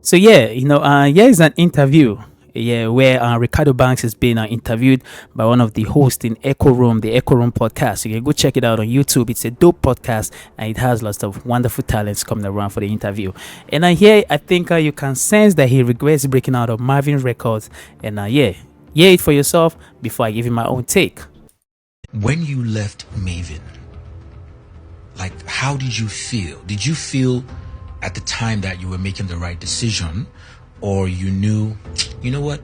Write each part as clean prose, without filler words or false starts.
So yeah, here is an interview. Yeah, where Ricardo Banks is being interviewed by one of the hosts in Echo Room, the Echo Room podcast. You can go check it out on YouTube. It's a dope podcast, and it has lots of wonderful talents coming around for the interview. And here, I think you can sense that he regrets breaking out of Marvins Records. And yeah, hear it for yourself before I give you my own take. When you left Maven, like, how did you feel? Did you feel at the time that you were making the right decision, or you knew, you know what,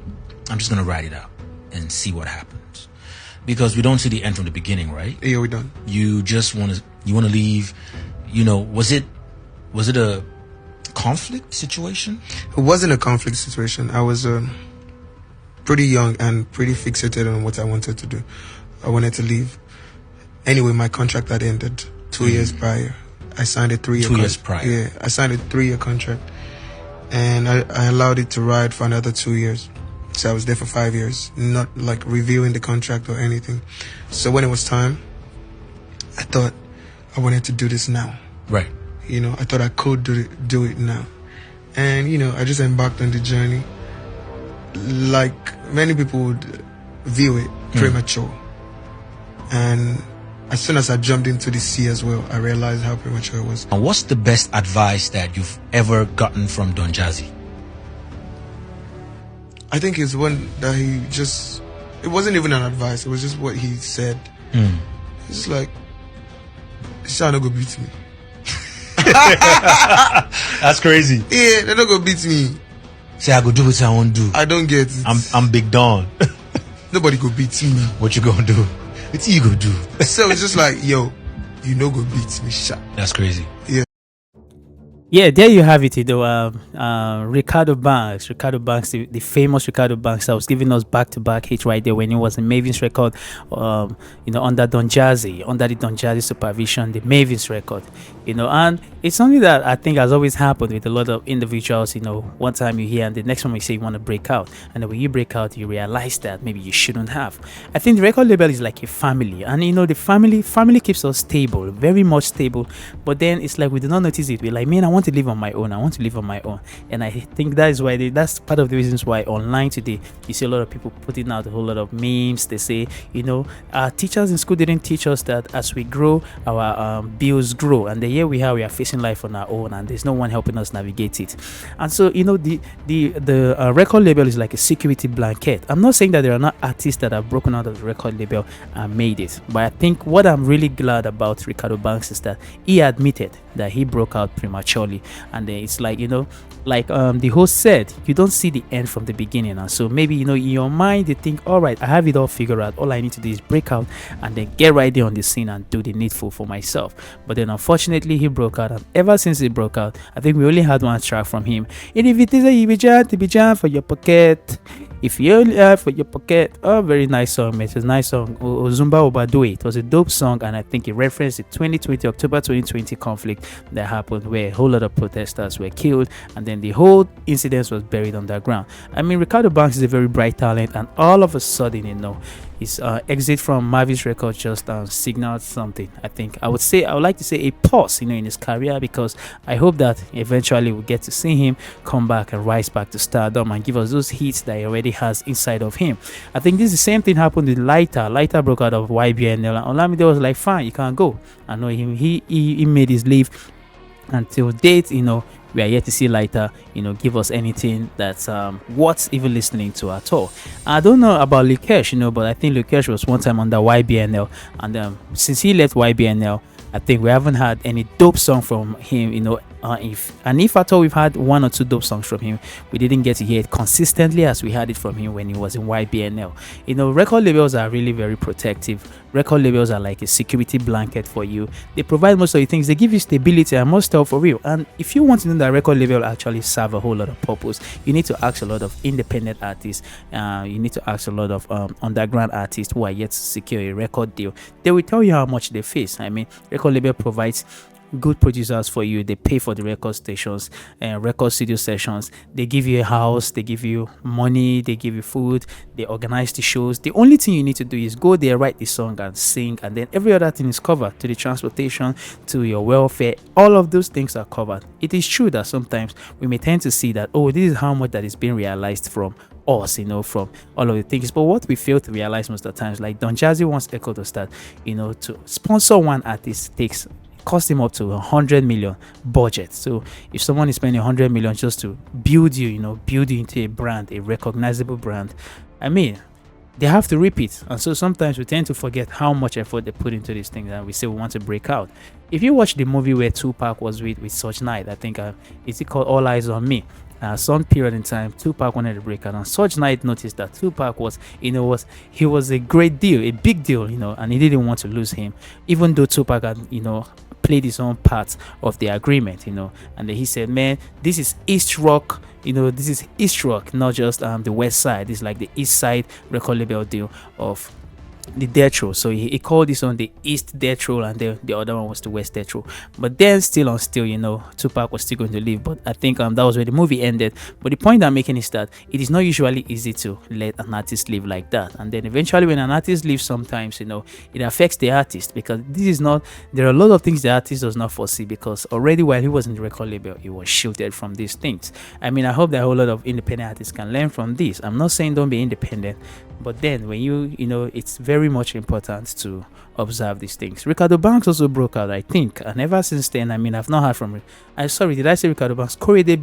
I'm just gonna ride it out and see what happens? Because we don't see the end from the beginning, right? Yeah, we don't. You just want to leave. Was it a conflict situation? It wasn't a conflict situation. I was pretty young and pretty fixated on what I wanted to do. I wanted to leave. Anyway, my contract had ended 2 years prior. I signed a 3-year 2 years prior. Yeah, I signed a 3-year contract, and I allowed it to ride for another 2 years. So I was there for 5 years, not like reviewing the contract or anything. So when it was time, I thought I wanted to do this now. Right. I thought I could do it now. And, I just embarked on the journey. Like many people would view it premature. And as soon as I jumped into the sea as well, I realized how premature it was. And what's the best advice that you've ever gotten from Don Jazzy? I think it's one that it wasn't even an advice, it was just what he said. It's like, "Shall not go beat me." That's crazy. Yeah, they're not gonna beat me. Say, I go do what I want to do. I don't get it. I'm Big Don. Nobody go beat me. What you gonna do? What you gonna do? So it's just like, yo, you no go beat me, shot. That's crazy. Yeah. Yeah, there you have it, Ricardo Banks, the famous Ricardo Banks that was giving us back-to-back hits right there when he was in Mavin's record, under Don Jazzy, under the Don Jazzy supervision, the Mavin's record, and it's something that I think has always happened with a lot of individuals. One time you hear and the next time you say you want to break out, and then when you break out, you realize that maybe you shouldn't have. I think the record label is like a family, and the family keeps us stable, very much stable, but then it's like we do not notice it. We're like, man, I want to live on my own. And I think that is why that's part of the reasons why online today you see a lot of people putting out a whole lot of memes. They say, our teachers in school didn't teach us that as we grow, our bills grow, and here we are facing life on our own, and there's no one helping us navigate it. And so the record label is like a security blanket. I'm not saying that there are not artists that have broken out of the record label and made it, but I think what I'm really glad about Ricardo Banks is that he admitted that he broke out prematurely. And then it's like, the host said, you don't see the end from the beginning. And so maybe, in your mind, you think, all right, I have it all figured out. All I need to do is break out and then get right there on the scene and do the needful for myself. But then unfortunately, he broke out. And ever since he broke out, I think we only had one track from him. And if it is a Ibijan for your pocket, if you only have for your pocket, very nice song, mate. It's a nice song. Ozumba Obadue. It was a dope song, and I think it referenced the October 2020 conflict that happened where a whole lot of protesters were killed, and then the whole incident was buried underground. I mean, Ricardo Banks is a very bright talent, and all of a sudden, his exit from Marvin's record just signaled something. I would like to say a pause, in his career, because I hope that eventually we'll get to see him come back and rise back to stardom and give us those hits that he already has inside of him. I think this is the same thing happened with Lighter. Lighter broke out of YBNL, and Olamide was like, fine, you can't go. I know him. He made his leave. Until date, we are yet to see Lighter, give us anything that's worth even listening to at all. I don't know about Lukesh, but I think Lukesh was one time under YBNL, and since he left YBNL, I think we haven't had any dope song from him, if at all we've had one or two dope songs from him, we didn't get to hear it consistently as we had it from him when he was in YBNL. Record labels are really very protective. Record labels are like a security blanket for you. They provide most of the things. They give you stability and most stuff for real. And if you want to know that record label actually serve a whole lot of purpose, you need to ask a lot of independent artists. You need to ask a lot of underground artists who are yet to secure a record deal. They will tell you how much they face. I mean, record label provides good producers for you. They pay for the record stations and record studio sessions. They give you a house, they give you money, they give you food, they organize the shows. The only thing you need to do is go there, write the song and sing, and then every other thing is covered, to the transportation, to your welfare. All of those things are covered. It is true that sometimes we may tend to see that, oh, this is how much that is being realized from us, from all of the things. But what we fail to realize most of the times, like Don Jazzy once echoed us that, to sponsor one artist takes cost him up to 100 million budget. So if someone is spending 100 million just to build you, build you into a brand, a recognizable brand, I mean, they have to repeat. And so sometimes we tend to forget how much effort they put into these things, and we say we want to break out. If you watch the movie where Tupac was with Suge Knight, I think is it called All Eyes on Me? Some period in time, Tupac wanted to break out, and Suge Knight noticed that Tupac was a great deal, a big deal, and he didn't want to lose him, even though Tupac had, played his own part of the agreement, and then he said, man, this is East Rock, this is East Rock, not just the West Side. This is like the East Side record label deal of the Death Row. So he called this on the East Death Row, and the other one was the West Death Row. But then still, Tupac was still going to leave. But I think that was where the movie ended. But the point I'm making is that it is not usually easy to let an artist live like that. And then eventually when an artist leaves, sometimes, it affects the artist, because there are a lot of things the artist does not foresee, because already while he was in the record label, he was shielded from these things. I mean, I hope that a whole lot of independent artists can learn from this. I'm not saying don't be independent, but then when it's very much important to observe these things. Reekado Banks also broke out, I think, and ever since then, I mean, I've not heard from him. Did I say Reekado Banks? Korede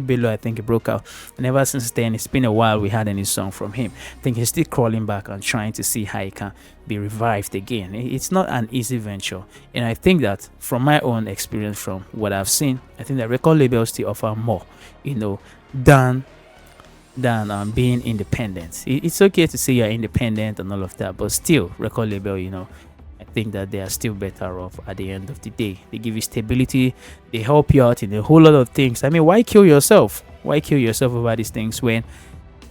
Bello, I think he broke out, and ever since then, it's been a while we had any song from him. I think he's still crawling back and trying to see how he can be revived again. It's not an easy venture, and I think that from my own experience, from what I've seen, I think that record labels still offer more, than being independent. It's okay to say you're independent and all of that, but still, record label, I think that they are still better off at the end of the day. They give you stability, they help you out in a whole lot of things. I mean, why kill yourself? Why kill yourself over these things when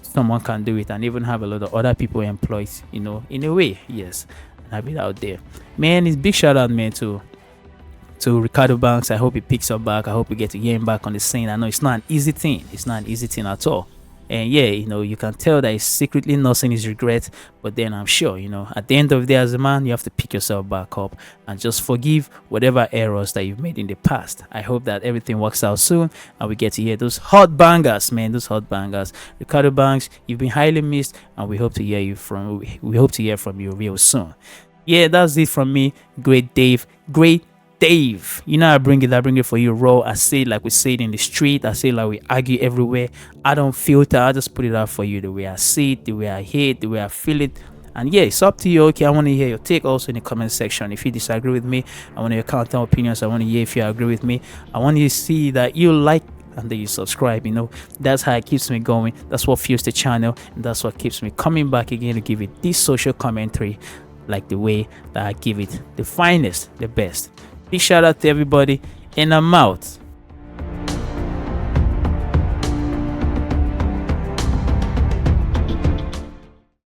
someone can do it and even have a lot of other people employed, in a way, yes, and have it out there. Man, it's big shout out, man, to Reekado Banks. I hope he picks up back. I hope we get to hear him back on the scene. I know it's not an easy thing. It's not an easy thing at all. And yeah, you can tell that he's secretly nursing his regret. But then I'm sure, at the end of the day, as a man, you have to pick yourself back up and just forgive whatever errors that you've made in the past. I hope that everything works out soon and we get to hear those hot bangers, man. Those hot bangers. Reekado Banks, you've been highly missed, and we hope to hear from you real soon. Yeah, that's it from me. Great Dave. I bring it for you raw. I say it like we say it in the street. I say it like we argue everywhere. I don't filter. I just put it out for you the way I see it, the way I hear it, the way I feel it. And yeah, it's up to you. Okay, I want to hear your take also in the comment section. If you disagree with me, I want to hear counter opinions. I want to hear if you agree with me. I want you to see that you like and then you subscribe. That's how it keeps me going. That's what fuels the channel, and that's what keeps me coming back again to give it this social commentary, like the way that I give it the finest, the best. Big shout out to everybody, and I'm out.